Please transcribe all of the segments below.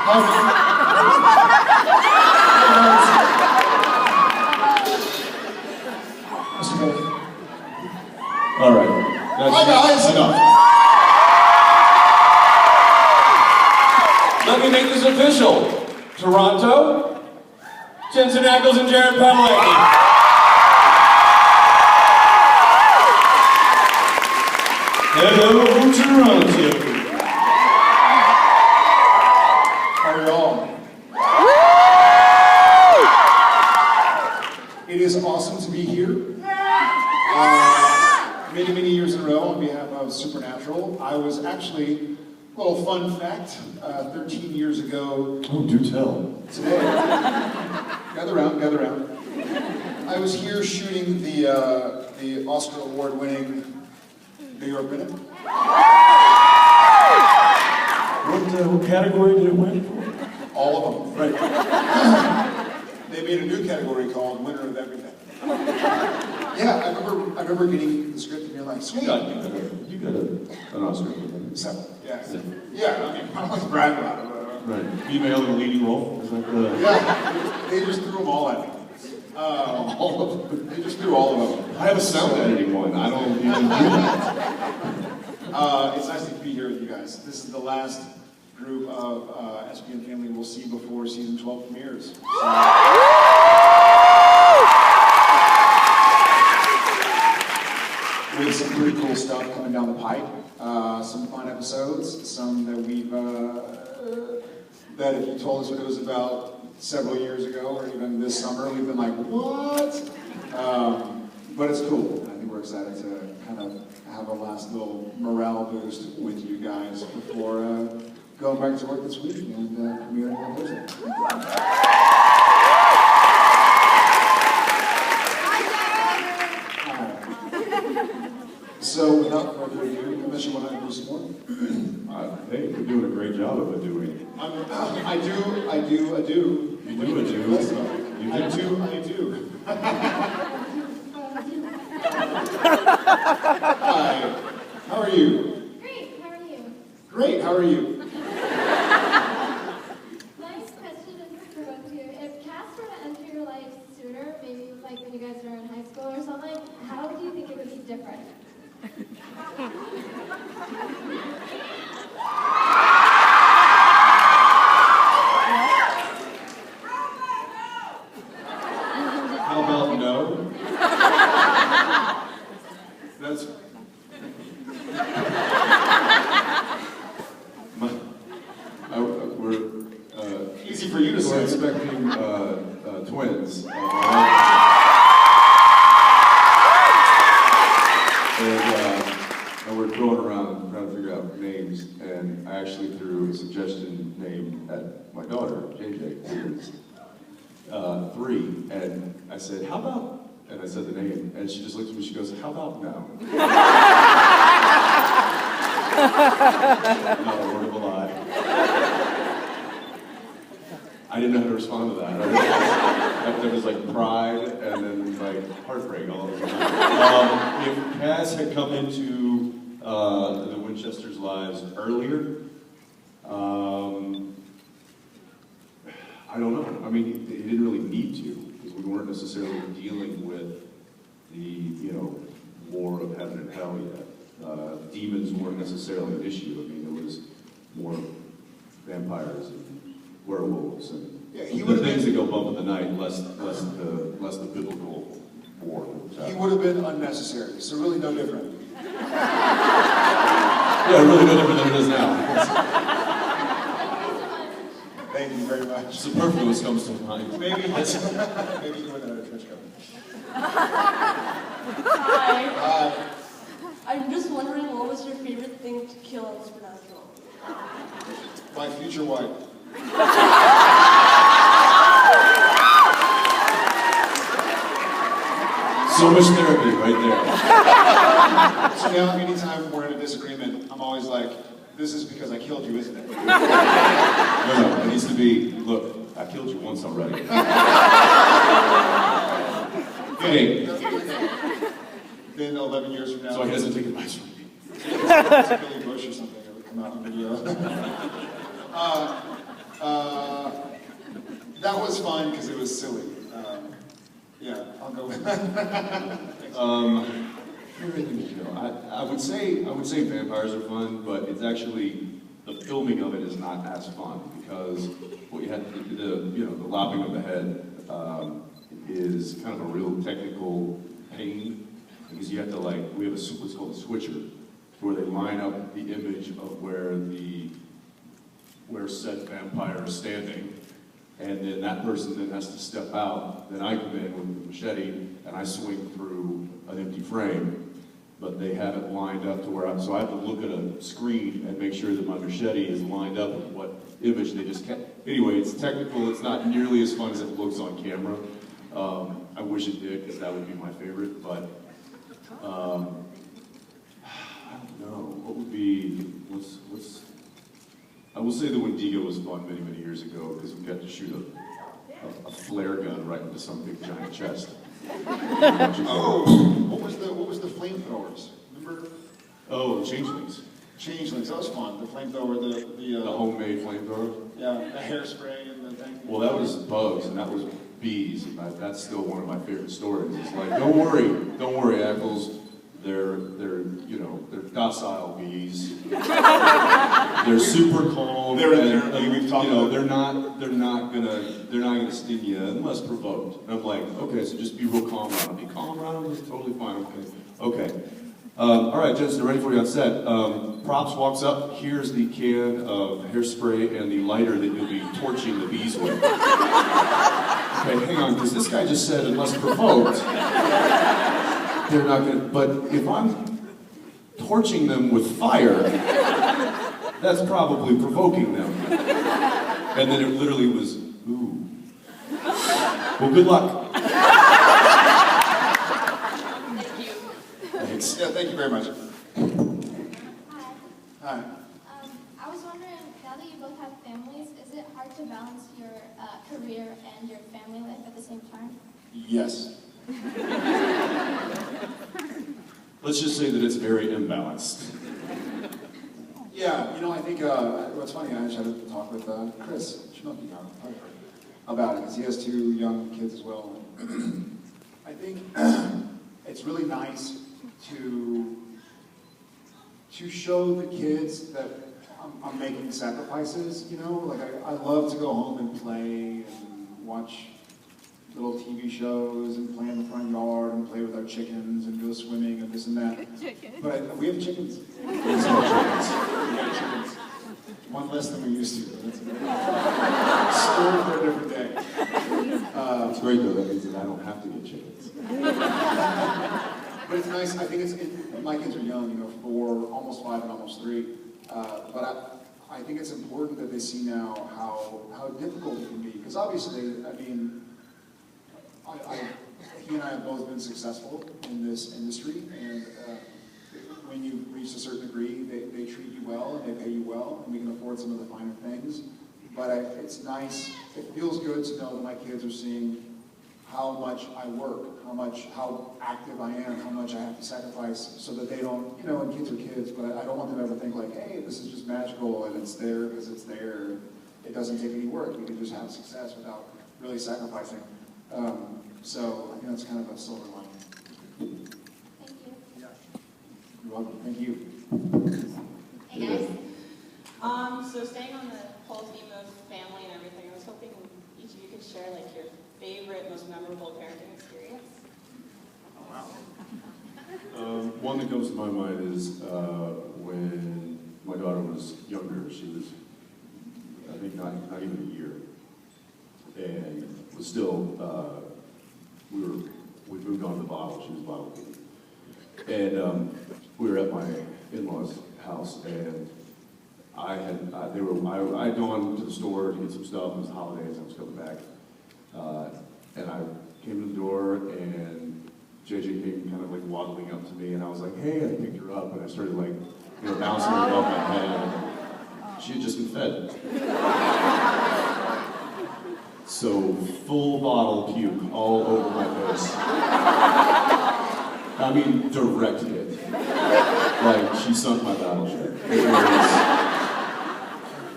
All right. Hi guys. Enough. Let me make this official. Toronto, Jensen Ackles and Jared Padalecki. Hello, Toronto. How are y'all? It is awesome to be here. Many years in a row on behalf of Supernatural. I was actually, a little fun fact, 13 years ago. Oh, do tell. Today. Gather round. I was here shooting the Oscar award-winning New York Minute. What category did it win for? All of them. Right. They made a new category called Winner of Everything. Yeah, I remember getting the script and you're like, sweet. You got an Oscar. Seven. Yeah. Yeah, I mean, I don't like to brag about it. Right. Female in a leading role? Is that the... Yeah, they just threw them all at me. all of them? They just threw all of them. I have a sound editing one. I don't even do that. It's nice to be here with you guys. This is the last group of SPN family we'll see before season 12 premieres. So, with some pretty cool stuff coming down the pipe. Some fun episodes, some that we've, that if you told us what it was about several years ago or even this summer, we've been like, what? But it's cool. I think we're excited to kind of have a last little morale boost with you guys before going back to work this week and premiering on Thursday. So without further ado, unless you want to do some more. Hey, you're doing a great job of it doing. I do. You do a do. You do. I do. Hi. How are you? Great. How are you? Great. How are you? Nice question for both of you. If cats were to enter your life sooner, maybe like when you guys were in high school or something, how do you think it would be different? How about no? That's... we're... Easy for you to we're say. expecting twins. And we're going around trying to figure out names, and I actually threw a suggestion name at my daughter, JJ, who is 3, and I said, how about, and I said the name, and she just looked at me, she goes, how about no? Not a word of a lie. I didn't know how to respond to that. There was like pride and then like heartbreak all over. If Cass had come into the Winchesters' lives earlier, I don't know. I mean, he didn't really need to, because we weren't necessarily dealing with the, war of heaven and hell yet. Demons weren't necessarily an issue. I mean, it was more vampires and werewolves and the things that go bump in the night, less the biblical war. He would have been unnecessary, so really no different. Yeah, really no different than it is now. Thank you very much. Superfluous comes to mind. Maybe you went out of trench coat. Hi. I'm just wondering, what was your favorite thing to kill on Supernatural? My future wife. So much therapy right there. So now, anytime we're in a disagreement, I'm always like, this is because I killed you, isn't it? No, it needs to be, look, I killed you once already. Hey. Then 11 years from now. So he doesn't take advice from me. It's Billy Bush or something that would come out on video. That was fun because it was silly. Yeah, I'll go with that. I would say vampires are fun, but it's actually the filming of it is not as fun because what you had the lopping of the head is kind of a real technical pain because you have to we have what's called a switcher where they line up the image of where said vampire is standing. And then that person then has to step out. Then I come in with the machete and I swing through an empty frame. But they have it lined up to where so I have to look at a screen and make sure that my machete is lined up with what image they just kept. Anyway, it's technical. It's not nearly as fun as it looks on camera. I wish it did because that would be my favorite. But I don't know. What would be I will say the Wendigo was fun many, many years ago because we got to shoot a flare gun right into some big giant chest. Oh, what was the flamethrowers? Remember? Oh, changelings. Changelings, that was fun. The flamethrower, The homemade flamethrower? Yeah, the hairspray and the thing. Well, that was bugs and that was bees. And that's still one of my favorite stories. It's like, don't worry, Eccles. They're docile bees. They're super calm. We've talked about. They're not gonna sting you unless provoked. And I'm like, okay, so just be real calm around them. Be calm around them. It's totally fine. Okay. All right, Jensen, ready for you on set. Props walks up. Here's the can of hairspray and the lighter that you'll be torching the bees with. Okay, hang on, because this guy just said unless provoked. They're not gonna, but if I'm torching them with fire, that's probably provoking them. And then it literally was, ooh. Well, good luck. Thank you. Thanks. Yeah, thank you very much. Hi. Hi. I was wondering, now that you both have families, is it hard to balance your career and your family life at the same time? Yes. Let's just say that it's very imbalanced. Yeah, I think what's funny, I actually had a talk with Chris Schmucky about it, because he has 2 young kids as well. I think it's really nice to show the kids that I'm making sacrifices, I love to go home and play and watch little TV shows and play in the front yard and play with our chickens and go swimming and this and that. But we have chickens. We have chickens. One less than we used to. That's a story for a different day. It's great though, that means that I don't have to get chickens. But it's nice, I think my kids are young, 4, almost 5 and almost 3. But I think it's important that they see now how difficult it can be. Because obviously, he and I have both been successful in this industry, and when you reach a certain degree, they treat you well and they pay you well, and we can afford some of the finer things. But it's nice, it feels good to know that my kids are seeing how much I work, how active I am, how much I have to sacrifice, so that they don't, and kids are kids, but I don't want them to ever think like, hey, this is just magical and it's there because it's there. It doesn't take any work. You can just have success without really sacrificing. So I think that's kind of a silver lining. Thank you. Yeah. You're welcome. Thank you. Hey guys. So staying on the whole theme of family and everything, I was hoping each of you could share your favorite, most memorable parenting experience. One that comes to my mind is when my daughter was younger. She was, I think, not even a year, and was still. We moved on to the bottle. She was bottle feeding, and we were at my in-laws' house, and I had gone to the store to get some stuff. It was the holidays. I was coming back, and I came to the door, and JJ came kind of waddling up to me, and I was like, "Hey!" I picked her up, and I started bouncing her above my head. She had just been fed. So full bottle puke all over my face. I mean, direct hit. She sunk my battleship.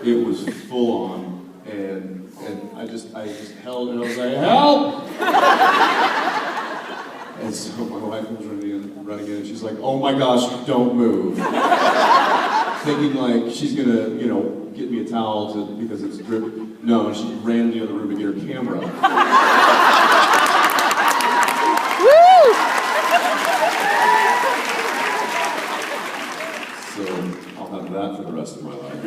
It was full on. And I just held and I was like, help! And so my wife comes running in and she's like, oh my gosh, don't move. Thinking like she's gonna, get me a towel because it's dripping. No, and she ran in the other room to get her camera. So I'll have that for the rest of my life.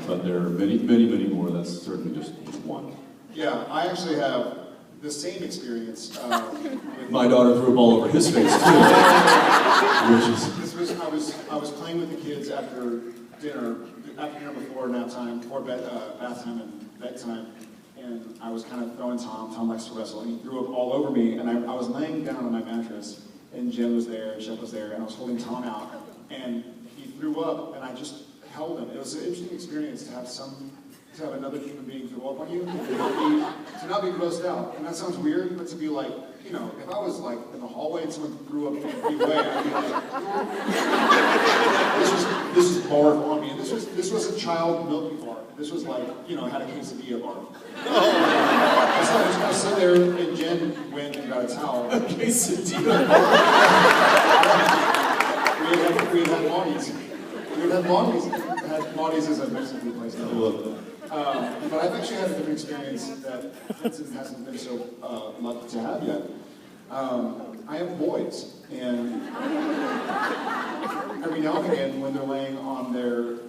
But there are many, many, many more. That's certainly just one. Yeah, I actually have the same experience. My daughter threw a ball over his face too. I was playing with the kids after dinner before nap time, before bath time and bedtime, and I was kind of throwing Tom likes to wrestle, and he threw up all over me, and I was laying down on my mattress, and Jen was there, and Shep was there, and I was holding Tom out, and he threw up, and I just held him. It was an interesting experience to have another human being throw up on you, to not be grossed out. And that sounds weird, but to be like, if I was like in the hallway and someone threw up 50 feet away, I'd be like, this is barf on me. And this was a child milky fart. This was like, had a quesadilla barf. So I was sitting there, and Jen went and got a towel. A quesadilla. We had Maudie's. Maudie's is a Mexican place. I love that. But I've actually had a different experience that Jensen hasn't been so lucky to have yet. I have boys, and every now and again, when they're laying on their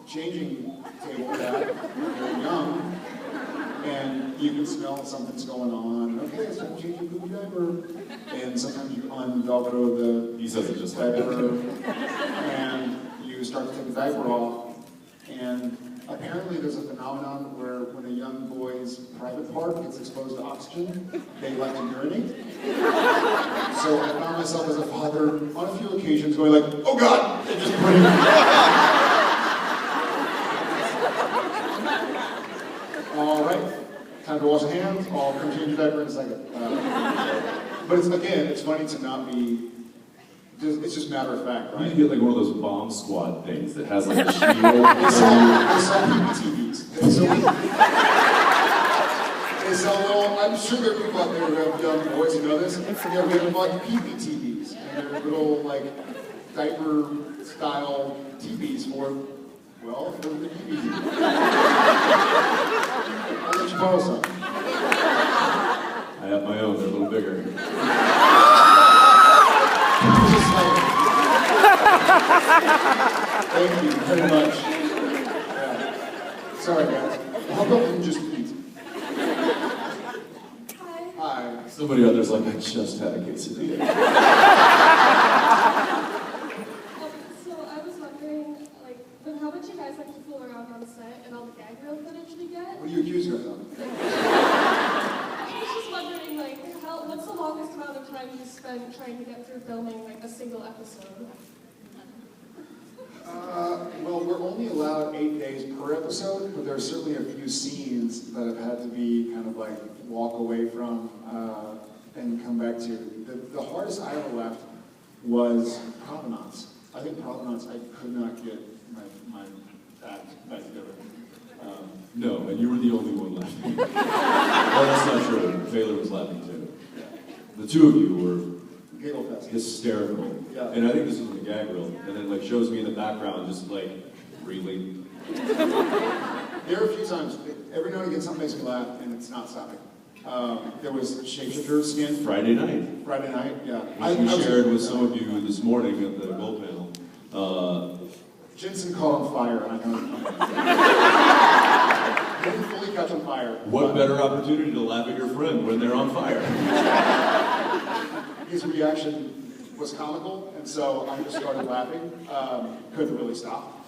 changing table pad, they're young, and you can smell something's going on. Okay, it's time to change your poopy diaper. And sometimes you un-velcro the He says it just diaper, and you start to take the diaper off, and apparently there's a phenomenon where when a young boy's private part gets exposed to oxygen, they like to urinate. So I found myself as a father on a few occasions going like, oh God, and just putting all right, time to wash hands, I'll come change your diaper in a second. But it's funny to not be, it's just matter of fact, You right? need to get like one of those bomb squad things that has like a shield. They sell PPTVs. They sell little, I'm sure there are people out there who have young boys who know this. Yeah, we have like PPTVs. And they're little like diaper style TVs for the PPTV. I'll let you borrow some. I have my own, they're a little bigger. Thank you very much. Yeah. Sorry, guys. How about we just eat? Hi. Somebody out there's like, I just had a quesadilla. So I was wondering, how much you guys like to fool around on set and all the gag reel footage we get? What do you accuse her of? I was just wondering, what's the longest amount of time you spent trying to get through filming a single episode? Well, we're only allowed 8 days per episode, but there are certainly a few scenes that have had to be kind of walk away from and come back to. The hardest I ever left was provenance. I think provenance, I could not get my act back together. No, and you were the only one laughing. Oh, that's not true. Taylor was laughing too. The two of you were Giggle fest. hysterical. Yeah. And I think this was the gag reel. And then shows me in the background just really. There are a few times, every now and again something makes me laugh and it's not stopping. There was Shapeshifter Skin. Friday night. Friday night, yeah. Which we shared with some of you this morning at the Gold Panel. Jensen caught on fire, and I know didn't fully catch on fire. What better opportunity to laugh at your friend when they're on fire? His reaction was comical, and so I just started laughing. Couldn't really stop.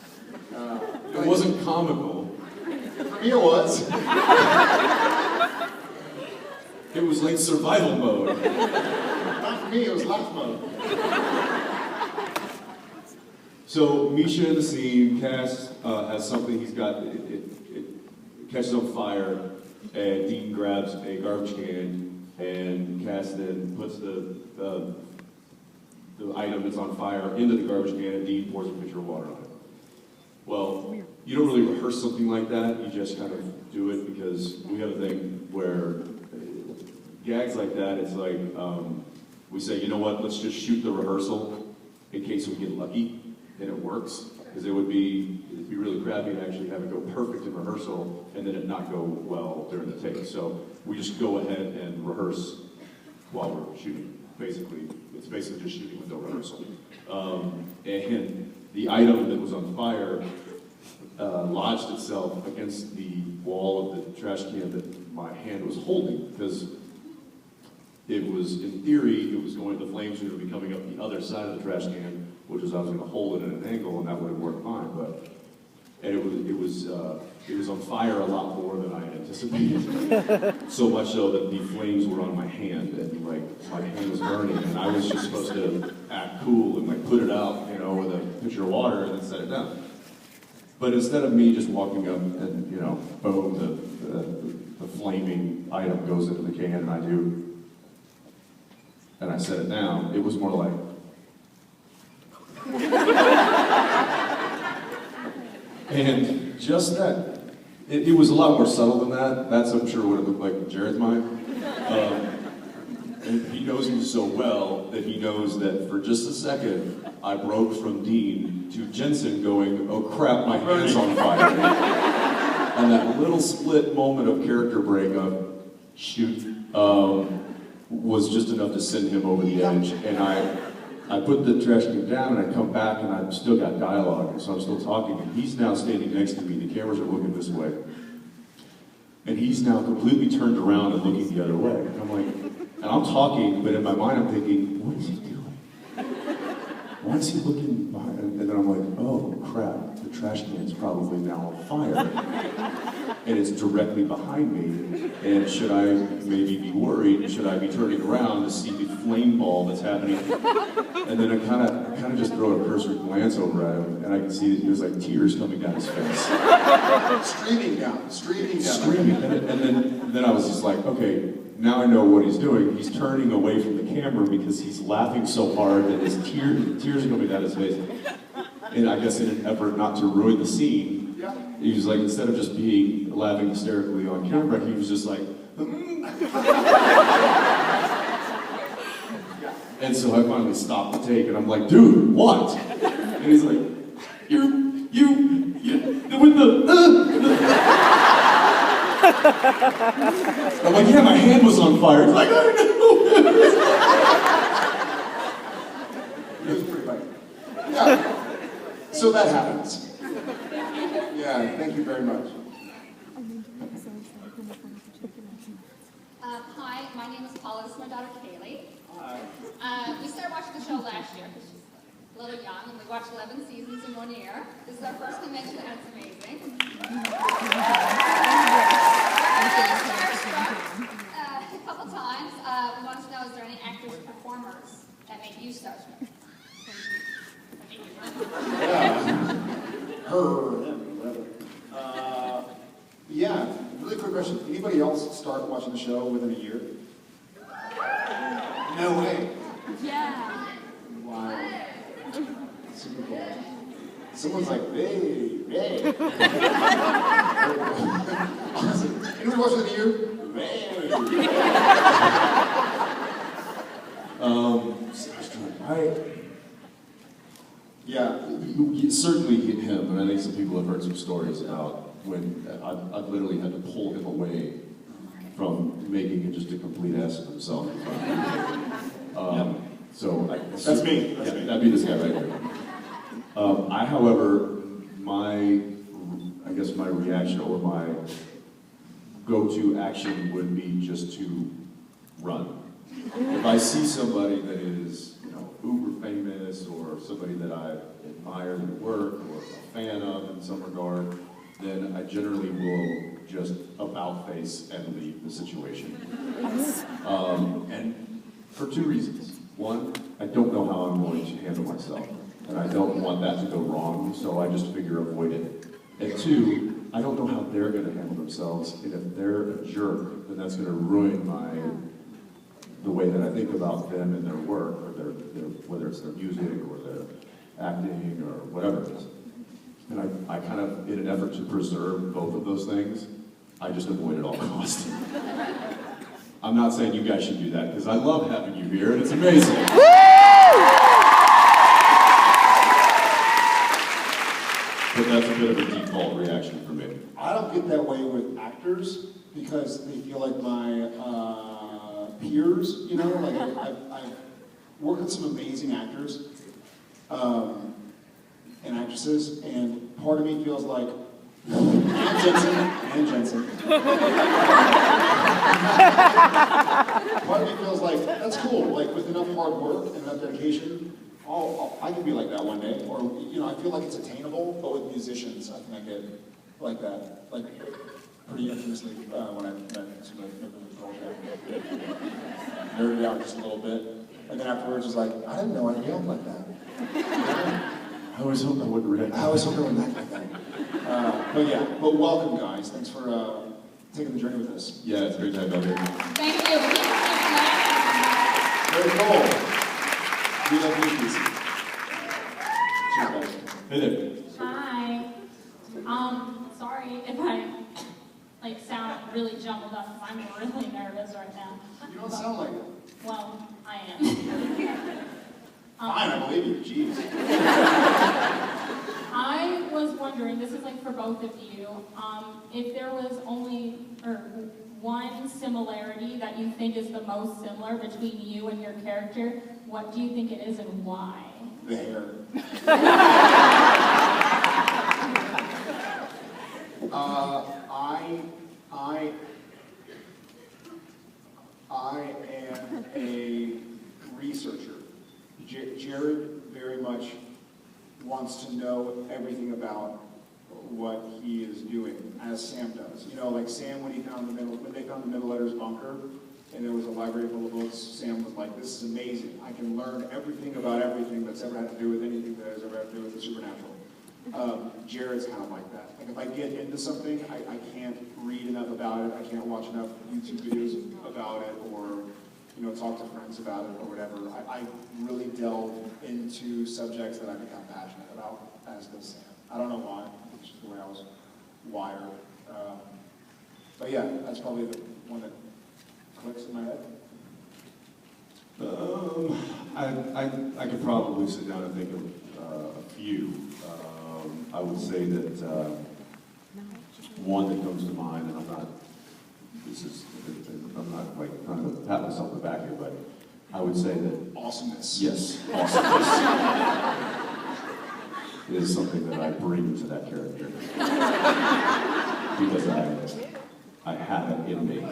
It wasn't comical. For me, it was. It was like survival mode. Not for me, it was laugh mode. So Misha in the scene, Cass has something he's got, it catches on fire, and Dean grabs a garbage can, and Cass then puts the item that's on fire into the garbage can, and Dean pours a pitcher of water on it. Well, you don't really rehearse something like that, you just kind of do it because we have a thing where gags like that, it's like, we say, you know what, let's just shoot the rehearsal in case we get lucky and it works. Because it'd be really crappy to actually have it go perfect in rehearsal and then it not go well during the take. So we just go ahead and rehearse while we're shooting. Basically, it's basically just shooting with no rehearsal. And the item that was on fire lodged itself against the wall of the trash can that my hand was holding because it was, in theory, the flames were going to be coming up the other side of the trash can, which is I was going to hold it at an angle, and that would have worked fine. And it was on fire a lot more than I had anticipated. So much so that the flames were on my hand, and like my hand was burning, and I was just supposed to act cool and like put it out, you know, with a pitcher of water and then set it down. But instead of me just walking up and, you know, boom, the flaming item goes into the can, and I do. And I set it down, it was more like, and just that, it was a lot more subtle than that. That's, I'm sure, what it looked like in Jared's mind. And he knows me so well that he knows that for just a second, I broke from Dean to Jensen going, oh crap, my hand's on fire. And that little split moment of character break of, shoot, was just enough to send him over the edge. And I put the trash can down and I come back and I've still got dialogue, so I'm still talking. And he's now standing next to me, the cameras are looking this way. And he's now completely turned around and looking the other way. And I'm like, and I'm talking, but in my mind I'm thinking, what is he doing? Why is he looking behind? And then I'm like, oh crap, the trash can's probably now on fire. And it's directly behind me. And should I maybe be worried? Should I be turning around to see the flame ball that's happening? And then I kind of just throw a cursory glance over at him, and I can see that there's like tears coming down his face. Streaming down. Screaming. And then I was just like, okay, now I know what he's doing. He's turning away from the camera because he's laughing so hard that his tears are coming down his face. And I guess in an effort not to ruin the scene, he was like, instead of just laughing hysterically on camera, he was just like, And so I finally stopped the take, and I'm like, dude, what? And he's like, with I'm like, yeah, my hand was on fire. He's like, I know. It was pretty funny. Yeah. So that happens. Yeah, thank you very much. Hi, my name is Paula. This is my daughter, Kaylee. We started watching the show last year because she's a little young, and we watched 11 seasons in 1 year. This is our first convention, and it's amazing. A couple times. We wanted to know, is there any actors or performers that make you starstruck? Yeah, really quick question. Anybody else start watching the show within a year? No way. Yeah. Wow. Super cool. Someone's like, hey. Awesome. Anybody watch within a year? Yeah. You certainly hit him, and I think some people have heard some stories about when I've literally had to pull him away from making it just a complete ass of himself. So That's me. That'd be this guy right there. However, my reaction or my go-to action would be just to run. If I see somebody that is, uber famous or somebody that I admire their work or a fan of in some regard, then I generally will just about face and leave the situation. And for two reasons. One, I don't know how I'm going to handle myself, and I don't want that to go wrong, so I just figure avoid it. And two, I don't know how they're going to handle themselves, and if they're a jerk, then that's going to ruin the way that I think about them and their work, or their whether it's their music or their acting or whatever it is. And I kind of, in an effort to preserve both of those things, I just avoid at all costs. I'm not saying you guys should do that, because I love having you here, and it's amazing. But that's a bit of a default reaction for me. I don't get that way with actors because they feel like my peers, you know, like I've worked with some amazing actors and actresses, and part of me feels like, and Jensen. Part of me feels like, that's cool, like with enough hard work and enough dedication, I can be like that one day, or, you know, I feel like it's attainable, but with musicians, I think I get like that, like pretty infamously when I met somebody nerded out just a little bit, and then afterwards was like, I didn't know I yelled like that. I always hoped I wouldn't react. I always hoped I wouldn't act like that. But welcome guys, thanks for taking the journey with us. Yeah, it's great to have you here. Thank you. Very cool. We love you, Casey. Cheers, guys. Hey there. Hi. Sorry if I sound really jumbled up. I'm really nervous right now. You don't sound like it. Well, I am. Fine, I believe you. Jeez. I was wondering, this is for both of you, if there was only one similarity that you think is the most similar between you and your character, what do you think it is and why? The hair. I am a researcher. Jared very much wants to know everything about what he is doing, as Sam does. You know, like Sam, when they found the Middle Letters bunker, and there was a library full of books, Sam was like, this is amazing. I can learn everything about everything that's ever had to do with anything that has ever had to do with the supernatural. Jared's kind of like that. Like if I get into something, I can't read enough about it, I can't watch enough YouTube videos about it, or talk to friends about it or whatever. I really delve into subjects that I become passionate about, as does Sam. I don't know why, it's just the way I was wired. But yeah, that's probably the one that clicks in my head. I could probably sit down and think of a few. I would say that one that comes to mind, and I'm not trying to pat myself on the back here, but I would say that Awesomeness. yes, awesomeness is something that I bring to that character because I have it in me.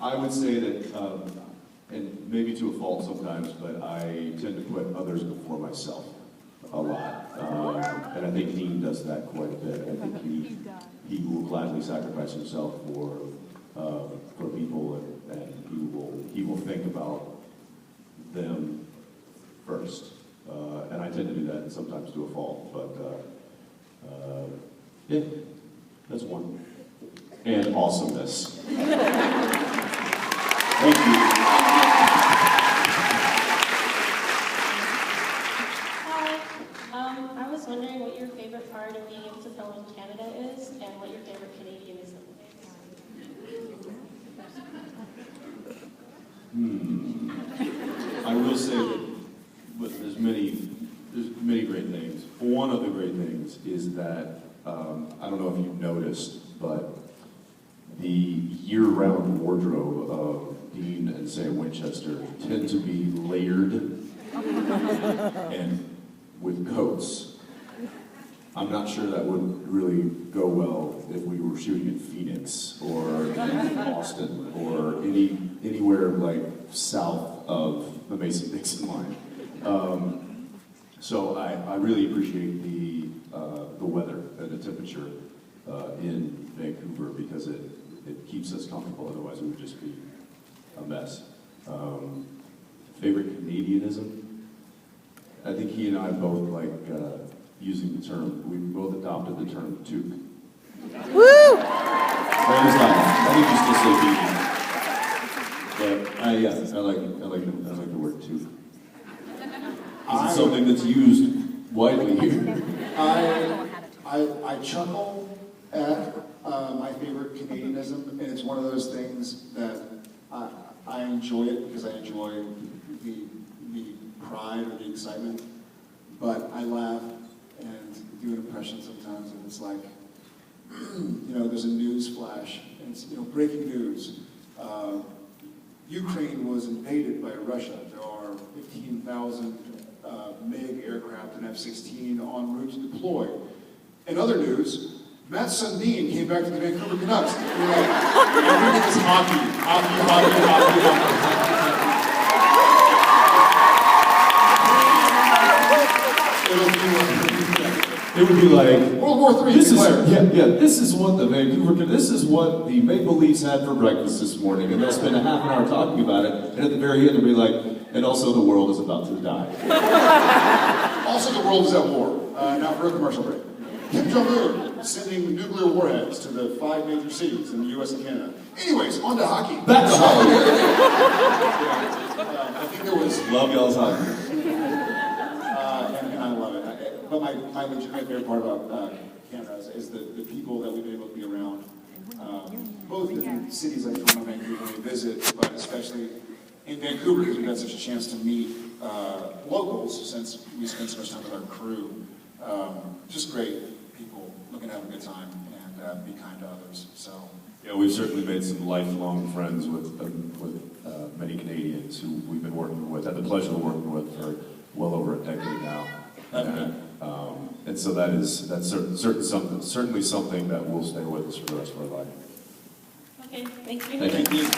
I would say that, and maybe to a fault sometimes, but I tend to put others before myself a lot. And I think Dean does that quite a bit. I think he will gladly sacrifice himself for people, and he will think about them first. And I tend to do that sometimes to a fault, but yeah, that's one. And awesomeness. Thank you. Hi. I was wondering what your favorite part of being able to film in Canada is, and what your favorite Canadianism is. I will say that there's many great things. One of the great things is that, I don't know if you've noticed, but the year-round wardrobe of Dean and Sam Winchester tend to be layered and with coats. I'm not sure that would really go well if we were shooting in Phoenix or in Austin or anywhere south of the Mason-Dixon line. So I really appreciate the weather and the temperature in Vancouver because it keeps us comfortable, otherwise it would just be a mess. Favorite Canadianism? I think he and I both like using the term, we both adopted the term toque. Well, it's not. I think you still say beating. But, yeah, I like the word too. Is it something that's used widely here? I chuckle at my favorite Canadianism, and it's one of those things that I enjoy it because I enjoy the pride or the excitement, but I laugh and do an impression sometimes, and it's like, there's a news flash, and it's, breaking news. Ukraine was invaded by Russia. There are 15,000 MiG aircraft and F-16 en route to deploy. In other news, Matt Sundin came back to the Vancouver Canucks. You're like, everything is hockey. It would be like World War III. This is what the Maple Leafs had for breakfast this morning, and they'll spend a half an hour talking about it, and at the very end they'll be like, and also the world is about to die. Also, the world is at war. Now for a commercial break. Kim Jong-un sending nuclear warheads to the 5 major cities in the U.S. and Canada. Anyways, on to hockey. Back to hockey. I think there was... Love y'all's hockey. And I love it. But my legitimate favorite part about Canada is the people that we've been able to be around. Both in cities like Toronto, Vancouver, when we visit, but especially in Vancouver because we've had such a chance to meet locals since we spent so much time with our crew. Just great people looking to have a good time and be kind to others. So Yeah, we've certainly made some lifelong friends with many Canadians who we've been working with, had the pleasure of working with for well over a decade now. And so that's certainly something that will stay with us for the rest of our life. Okay, thank you. Thank you.